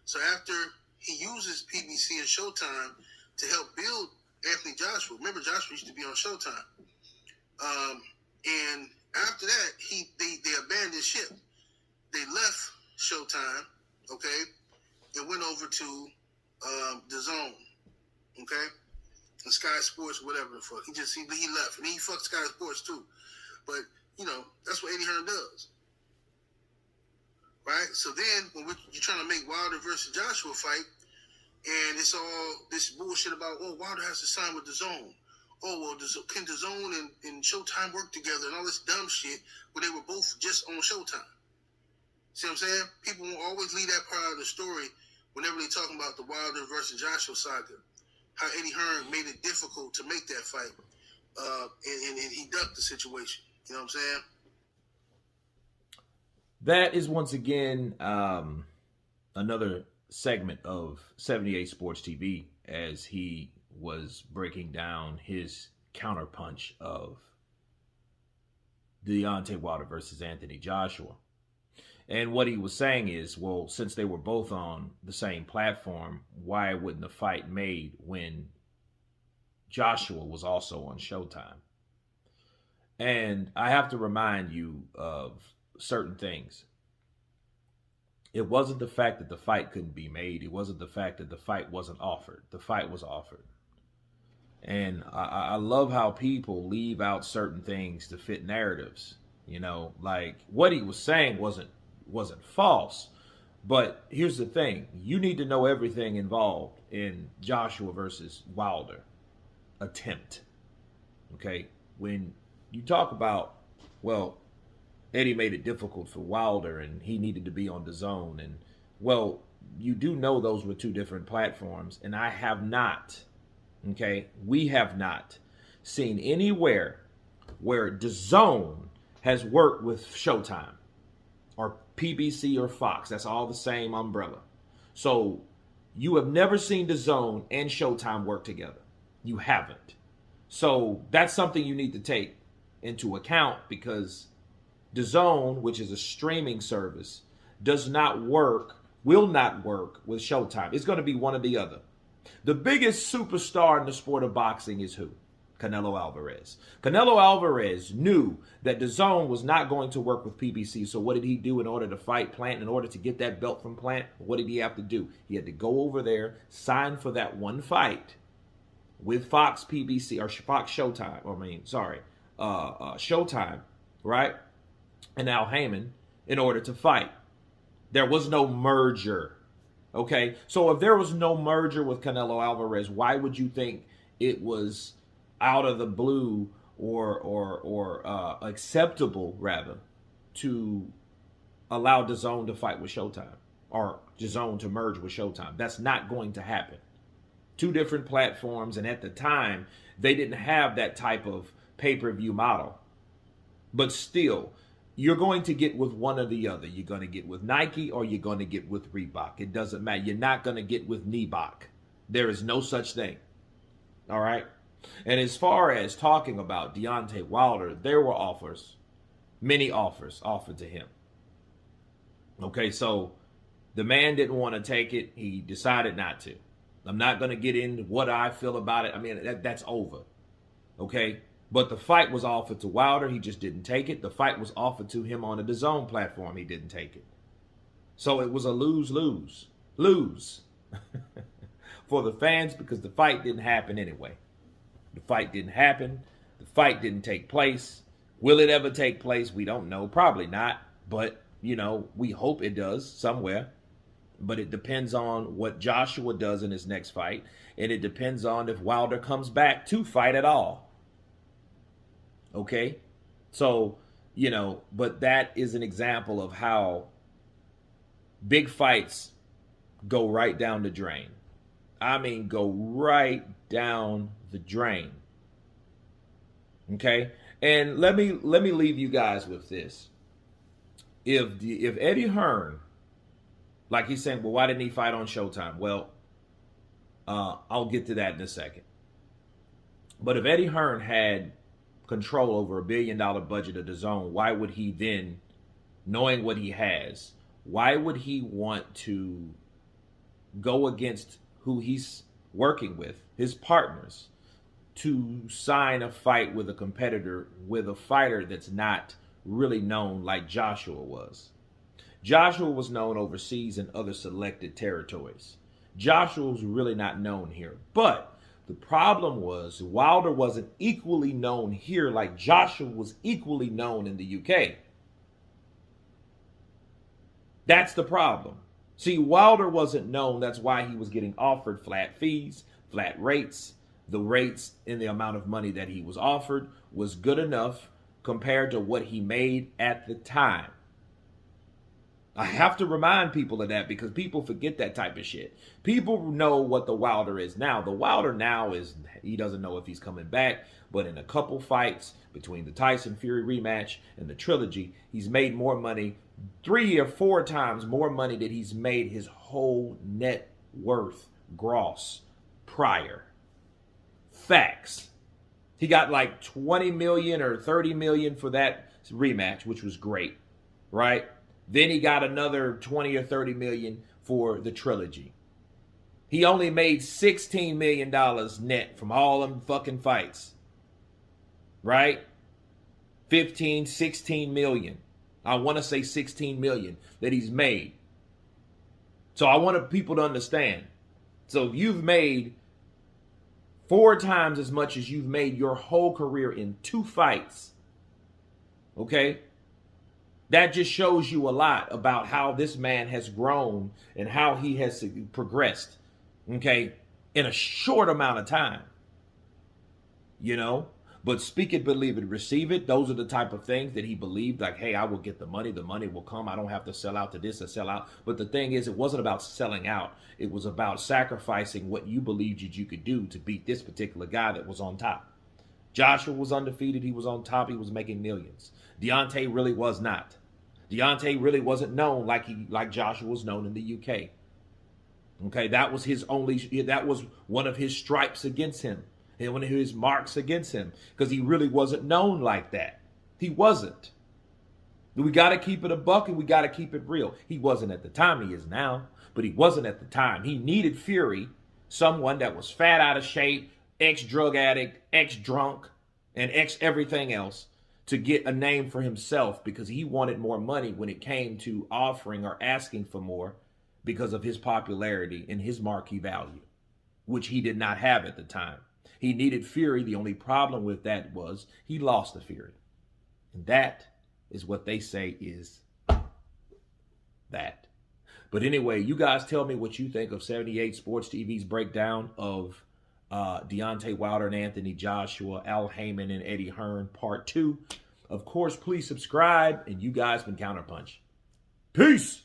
So after he uses PBC and Showtime to help build Anthony Joshua, remember Joshua used to be on Showtime, and after that they abandoned ship. They left Showtime, okay, and went over to the Zone, okay, and Sky Sports, whatever the fuck. He left, and he fucked Sky Sports too. But that's what Eddie Hearn does, right? So then when you're trying to make Wilder versus Joshua fight, and it's all this bullshit about Wilder has to sign with the Zone. Can the Zone and Showtime work together and all this dumb shit when they were both just on Showtime? See what I'm saying? People will always leave that part of the story whenever they're talking about the Wilder versus Joshua saga. How Eddie Hearn made it difficult to make that fight, and he ducked the situation. You know what I'm saying? That is once again another segment of 78 Sports TV as he was breaking down his counterpunch of Deontay Wilder versus Anthony Joshua. And what he was saying is, well, since they were both on the same platform, why wouldn't the fight made when Joshua was also on Showtime? And I have to remind you of certain things. It wasn't the fact that the fight couldn't be made. It wasn't the fact that the fight wasn't offered. The fight was offered. And I love how people leave out certain things to fit narratives. Like what he was saying wasn't false, but here's the thing: you need to know everything involved in Joshua versus Wilder attempt. Okay, when you talk about, well, Eddie made it difficult for Wilder and he needed to be on the Zone, and well, you do know those were two different platforms, and I have not, we have not seen anywhere where the Zone has worked with Showtime or PBC or Fox. That's all the same umbrella. So you have never seen the Zone and Showtime work together. You haven't. So that's something you need to take into account, because the Zone, which is a streaming service, will not work with Showtime. It's going to be one or the other. The biggest superstar in the sport of boxing is who? Canelo Alvarez. Canelo Alvarez knew that the Zone was not going to work with PBC. So what did he do in order to fight Plant? In order to get that belt from Plant, what did he have to do? He had to go over there, sign for that one fight with Fox PBC or Fox Showtime. Showtime, right? And Al Heyman in order to fight. There was no merger. Okay, so if there was no merger with Canelo Alvarez, why would you think it was out of the blue or acceptable, rather, to allow DAZN to fight with Showtime or DAZN to merge with Showtime? That's not going to happen. Two different platforms, and at the time, they didn't have that type of pay-per-view model. But still, you're going to get with one or the other. You're going to get with Nike or you're going to get with Reebok. It doesn't matter. You're not going to get with Nebok. There is no such thing. All right? And as far as talking about Deontay Wilder, there were offers, many offers offered to him. Okay, so the man didn't want to take it. He decided not to. I'm not going to get into what I feel about it. I mean, that's over. Okay? But the fight was offered to Wilder. He just didn't take it. The fight was offered to him on the DAZN platform. He didn't take it. So it was a lose-lose. Lose. For the fans, because the fight didn't happen anyway. The fight didn't happen. The fight didn't take place. Will it ever take place? We don't know. Probably not. But, we hope it does somewhere. But it depends on what Joshua does in his next fight. And it depends on if Wilder comes back to fight at all. Okay? So, but that is an example of how big fights go right down the drain. I mean, go right down the drain. Okay? And let me leave you guys with this. If Eddie Hearn, like he's saying, well, why didn't he fight on Showtime? Well, I'll get to that in a second. But if Eddie Hearn had control over $1 billion budget of DAZN, why would he then, knowing what he has, why would he want to go against who he's working with, his partners, to sign a fight with a competitor, with a fighter that's not really known like Joshua was. Joshua was known overseas in other selected territories. Joshua was really not known here. But the problem was Wilder wasn't equally known here like Joshua was equally known in the UK. That's the problem. See, Wilder wasn't known. That's why he was getting offered flat fees, flat rates. The rates and the amount of money that he was offered was good enough compared to what he made at the time. I have to remind people of that because people forget that type of shit. People know what the Wilder is now. The Wilder now is, he doesn't know if he's coming back, but in a couple fights between the Tyson Fury rematch and the trilogy, he's made more money, 3 or 4 times more money than he's made his whole net worth gross prior. Facts. He got like 20 million or 30 million for that rematch, which was great, right? Then he got another 20 or 30 million for the trilogy. He only made $16 million net from all them fucking fights, right? 15, 16 million. I want to say 16 million that he's made. So I want people to understand. So if you've made 4 times as much as you've made your whole career in 2 fights, okay? That just shows you a lot about how this man has grown and how he has progressed, okay, in a short amount of time, you know? But speak it, believe it, receive it. Those are the type of things that he believed, like, hey, I will get the money will come. I don't have to sell out to this or sell out. But the thing is, it wasn't about selling out. It was about sacrificing what you believed you could do to beat this particular guy that was on top. Joshua was undefeated. He was on top. He was making millions. Deontay really was not. Deontay really wasn't known like Joshua was known in the UK. Okay, that was one of his stripes against him. And one of his marks against him, because he really wasn't known like that. He wasn't. We got to keep it a buck and we got to keep it real. He wasn't at the time. He is now, but he wasn't at the time. He needed Fury, someone that was fat, out of shape, ex-drug addict, ex-drunk, and ex-everything else, to get a name for himself, because he wanted more money when it came to offering or asking for more because of his popularity and his marquee value, which he did not have at the time. He needed Fury. The only problem with that was he lost to Fury. And that is what they say is that. But anyway, you guys tell me what you think of 78 Sports TV's breakdown of Deontay Wilder and Anthony Joshua, Al Heyman and Eddie Hearn, part 2. Of course, please subscribe. And you guys been Counterpunch. Peace.